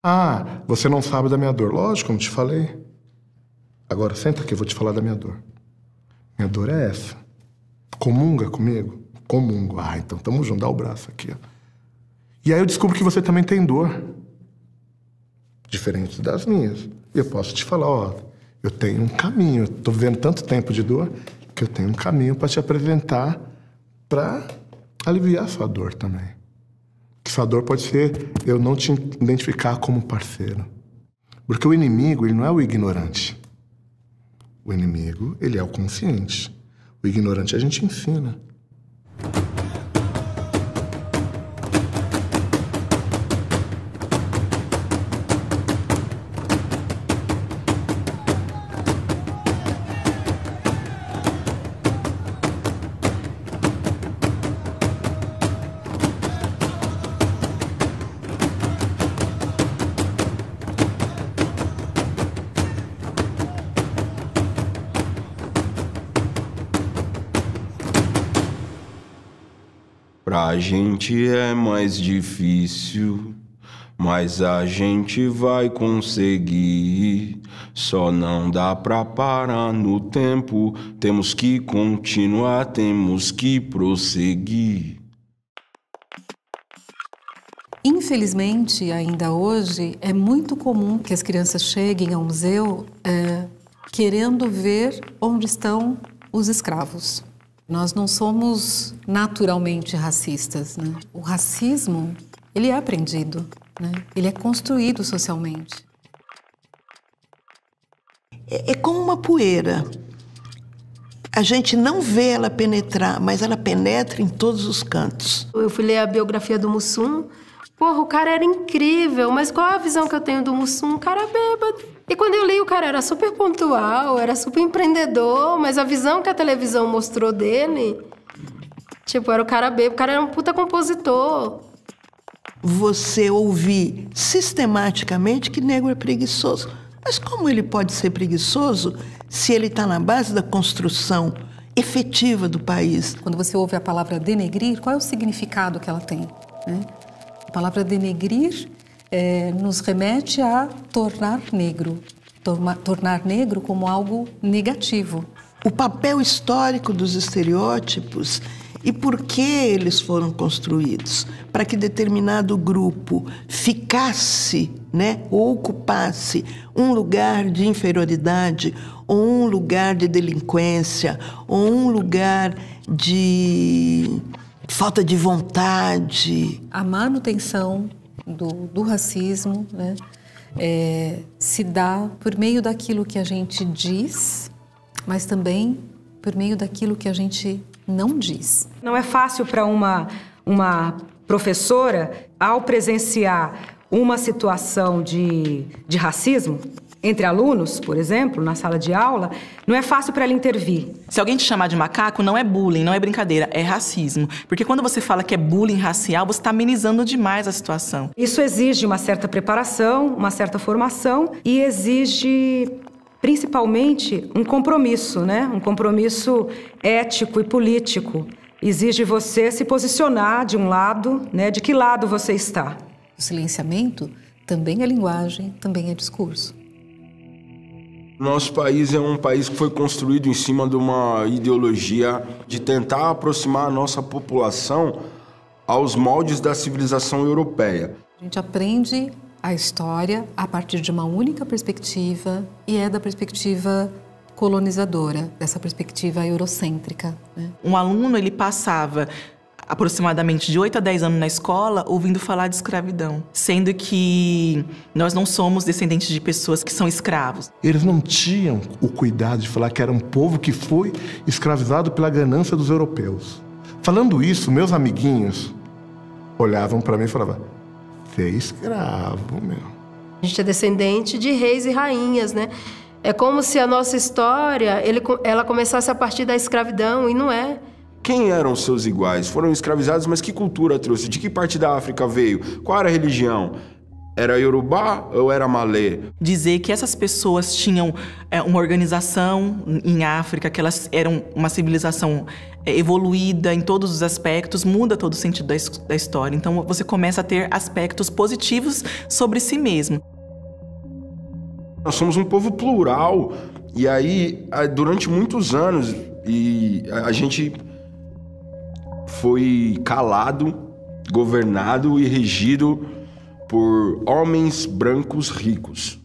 Ah, você não sabe da minha dor. Lógico, como te falei. Agora, senta aqui, eu vou te falar da minha dor. Minha dor é essa. Comunga comigo? Comungo. Ah, então tamo junto, dá o braço aqui, ó. E aí eu descubro que você também tem dor. Diferente das minhas. E eu posso te falar, ó, eu tenho um caminho. Eu tô vivendo tanto tempo de dor que eu tenho um caminho para te apresentar para aliviar a sua dor também. Que sua dor pode ser eu não te identificar como parceiro. Porque o inimigo, ele não é o ignorante. O inimigo, ele é o consciente. O ignorante a gente ensina. Pra gente é mais difícil, mas a gente vai conseguir. Só não dá pra parar no tempo, temos que continuar, temos que prosseguir. Infelizmente, ainda hoje, é muito comum que as crianças cheguem ao museu querendo ver onde estão os escravos. Nós não somos naturalmente racistas, né? O racismo, ele é aprendido, né? Ele é construído socialmente. É como uma poeira. A gente não vê ela penetrar, mas ela penetra em todos os cantos. Eu fui ler a biografia do Mussum. Porra, o cara era incrível, mas qual a visão que eu tenho do Mussum? Um cara bêbado. E quando eu li, o cara era super pontual, era super empreendedor, mas a visão que a televisão mostrou dele, tipo, era o cara bêbado, o cara era um puta compositor. Você ouvir sistematicamente que negro é preguiçoso. Mas como ele pode ser preguiçoso se ele está na base da construção efetiva do país? Quando você ouve a palavra denegrir, qual é o significado que ela tem, né? A palavra denegrir nos remete a tornar negro. Tornar negro como algo negativo. O papel histórico dos estereótipos e por que eles foram construídos. Para que determinado grupo ficasse, né, ou ocupasse um lugar de inferioridade, ou um lugar de delinquência, ou um lugar de falta de vontade. A manutenção do racismo, né, se dá por meio daquilo que a gente diz, mas também por meio daquilo que a gente não diz. Não é fácil para uma professora, ao presenciar uma situação de racismo entre alunos, por exemplo, na sala de aula, não é fácil para ela intervir. Se alguém te chamar de macaco, não é bullying, não é brincadeira, é racismo. Porque quando você fala que é bullying racial, você está amenizando demais a situação. Isso exige uma certa preparação, uma certa formação e exige, principalmente, um compromisso, né? Um compromisso ético e político. Exige você se posicionar de um lado, né? De que lado você está. O silenciamento também é linguagem, também é discurso. Nosso país é um país que foi construído em cima de uma ideologia de tentar aproximar a nossa população aos moldes da civilização europeia. A gente aprende a história a partir de uma única perspectiva e é da perspectiva colonizadora, dessa perspectiva eurocêntrica, né? Um aluno, ele passava aproximadamente de 8 a 10 anos na escola ouvindo falar de escravidão, sendo que nós não somos descendentes de pessoas que são escravos. Eles não tinham o cuidado de falar que era um povo que foi escravizado pela ganância dos europeus. Falando isso, meus amiguinhos olhavam para mim e falavam: "Você é escravo, meu." A gente é descendente de reis e rainhas, né? É como se a nossa história, ela começasse a partir da escravidão, e não é. Quem eram seus iguais? Foram escravizados, mas que cultura trouxe? De que parte da África veio? Qual era a religião? Era Yorubá ou era Malê? Dizer que essas pessoas tinham uma organização em África, que elas eram uma civilização evoluída em todos os aspectos, muda todo o sentido da história. Então você começa a ter aspectos positivos sobre si mesmo. Nós somos um povo plural, e aí, durante muitos anos, a gente foi calado, governado e regido por homens brancos ricos.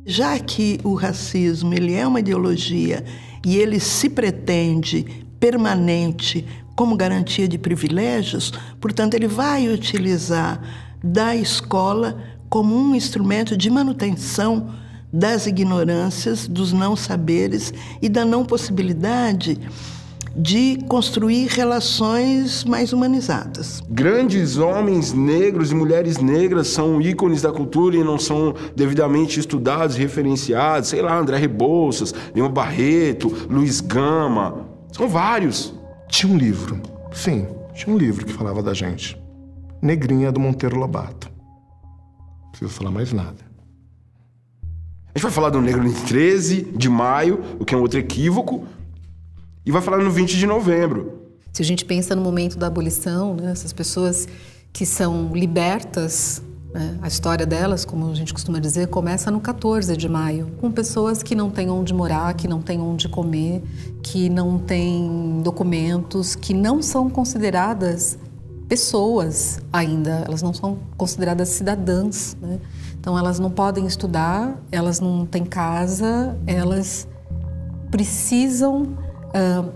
Já que o racismo ele é uma ideologia e ele se pretende permanente como garantia de privilégios, portanto, ele vai utilizar da escola como um instrumento de manutenção das ignorâncias, dos não saberes e da não possibilidade de construir relações mais humanizadas. Grandes homens negros e mulheres negras são ícones da cultura e não são devidamente estudados e referenciados. Sei lá, André Rebouças, Lima Barreto, Luiz Gama. São vários. Tinha um livro, sim, tinha um livro que falava da gente. Negrinha, do Monteiro Lobato. Não preciso falar mais nada. A gente vai falar do negro em 13 de maio, o que é um outro equívoco, e vai falar no 20 de novembro. Se a gente pensa no momento da abolição, né, essas pessoas que são libertas, né, a história delas, como a gente costuma dizer, começa no 14 de maio, com pessoas que não têm onde morar, que não têm onde comer, que não têm documentos, que não são consideradas pessoas ainda, elas não são consideradas cidadãs, né? Então elas não podem estudar, elas não têm casa, elas precisam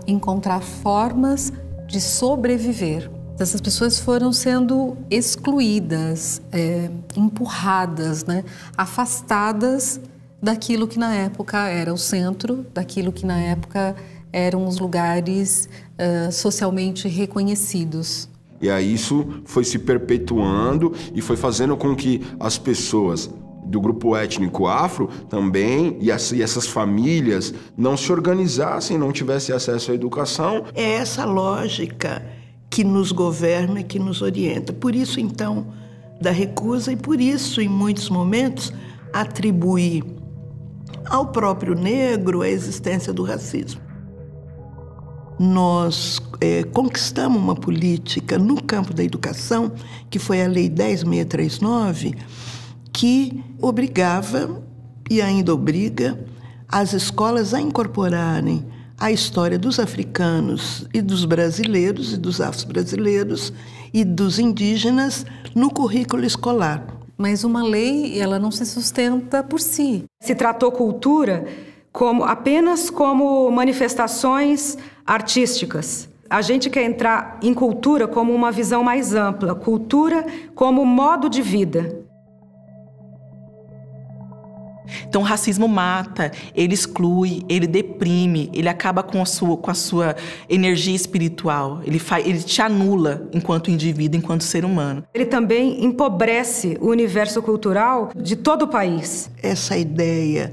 encontrar formas de sobreviver. Essas pessoas foram sendo excluídas, empurradas, né? Afastadas daquilo que na época era o centro, daquilo que na época eram os lugares socialmente reconhecidos. E aí isso foi se perpetuando e foi fazendo com que as pessoas do grupo étnico afro também, e essas famílias não se organizassem, não tivessem acesso à educação. É essa lógica que nos governa, que nos orienta. Por isso, então, da recusa e por isso, em muitos momentos, atribuir ao próprio negro a existência do racismo. Nós conquistamos uma política no campo da educação, que foi a Lei 10.639, que obrigava, e ainda obriga, as escolas a incorporarem a história dos africanos e dos brasileiros, e dos afro-brasileiros e dos indígenas no currículo escolar. Mas uma lei, ela não se sustenta por si. Se tratou cultura apenas como manifestações artísticas. A gente quer entrar em cultura como uma visão mais ampla, cultura como modo de vida. Então o racismo mata, ele exclui, ele deprime, ele acaba com a sua energia espiritual, ele te anula enquanto indivíduo, enquanto ser humano. Ele também empobrece o universo cultural de todo o país. Essa ideia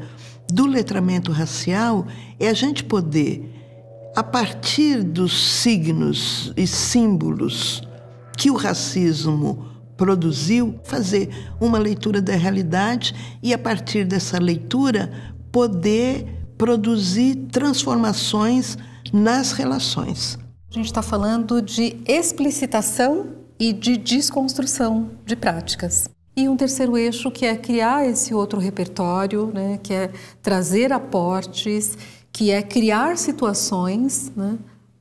do letramento racial é a gente poder, a partir dos signos e símbolos que o racismo produziu, fazer uma leitura da realidade e, a partir dessa leitura, poder produzir transformações nas relações. A gente está falando de explicitação e de desconstrução de práticas. E um terceiro eixo que é criar esse outro repertório, né, que é trazer aportes, que é criar situações, né,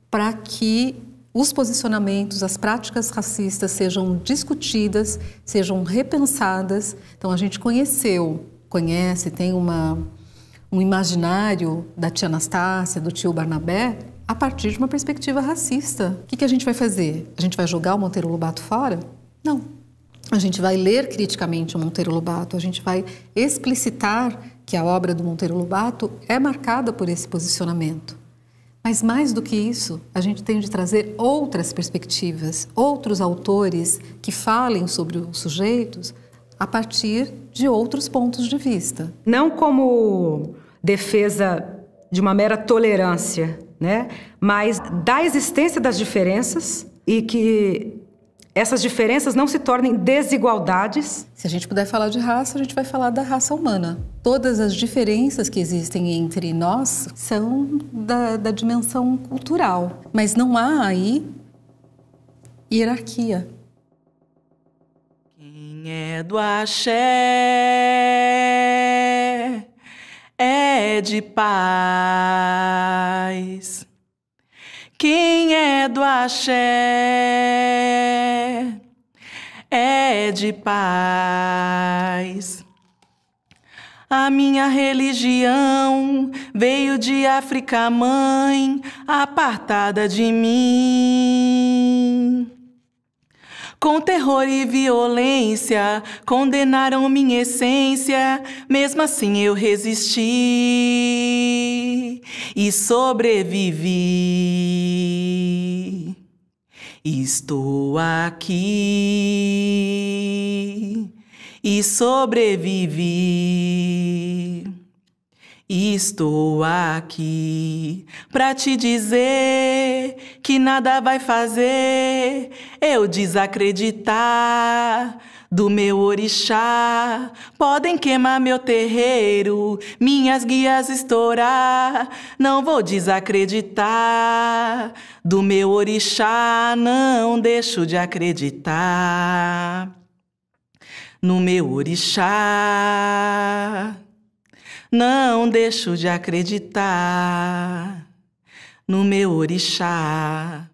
para que os posicionamentos, as práticas racistas sejam discutidas, sejam repensadas. Então a gente conhece, tem um imaginário da tia Anastácia, do tio Barnabé, a partir de uma perspectiva racista. O que a gente vai fazer? A gente vai jogar o Monteiro Lobato fora? Não. A gente vai ler criticamente o Monteiro Lobato, a gente vai explicitar que a obra do Monteiro Lobato é marcada por esse posicionamento. Mas mais do que isso, a gente tem de trazer outras perspectivas, outros autores que falem sobre os sujeitos a partir de outros pontos de vista. Não como defesa de uma mera tolerância, né? Mas da existência das diferenças e que essas diferenças não se tornem desigualdades. Se a gente puder falar de raça, a gente vai falar da raça humana. Todas as diferenças que existem entre nós são da dimensão cultural, mas não há aí hierarquia. Quem é do axé é de paz. Quem é do axé é de paz. A minha religião veio de África, mãe, apartada de mim. Com terror e violência, condenaram minha essência, mesmo assim eu resisti e sobrevivi. Estou aqui e sobrevivi. Estou aqui pra te dizer que nada vai fazer eu desacreditar do meu orixá. Podem queimar meu terreiro, minhas guias estourar, não vou desacreditar do meu orixá, não deixo de acreditar no meu orixá. Não deixo de acreditar no meu orixá.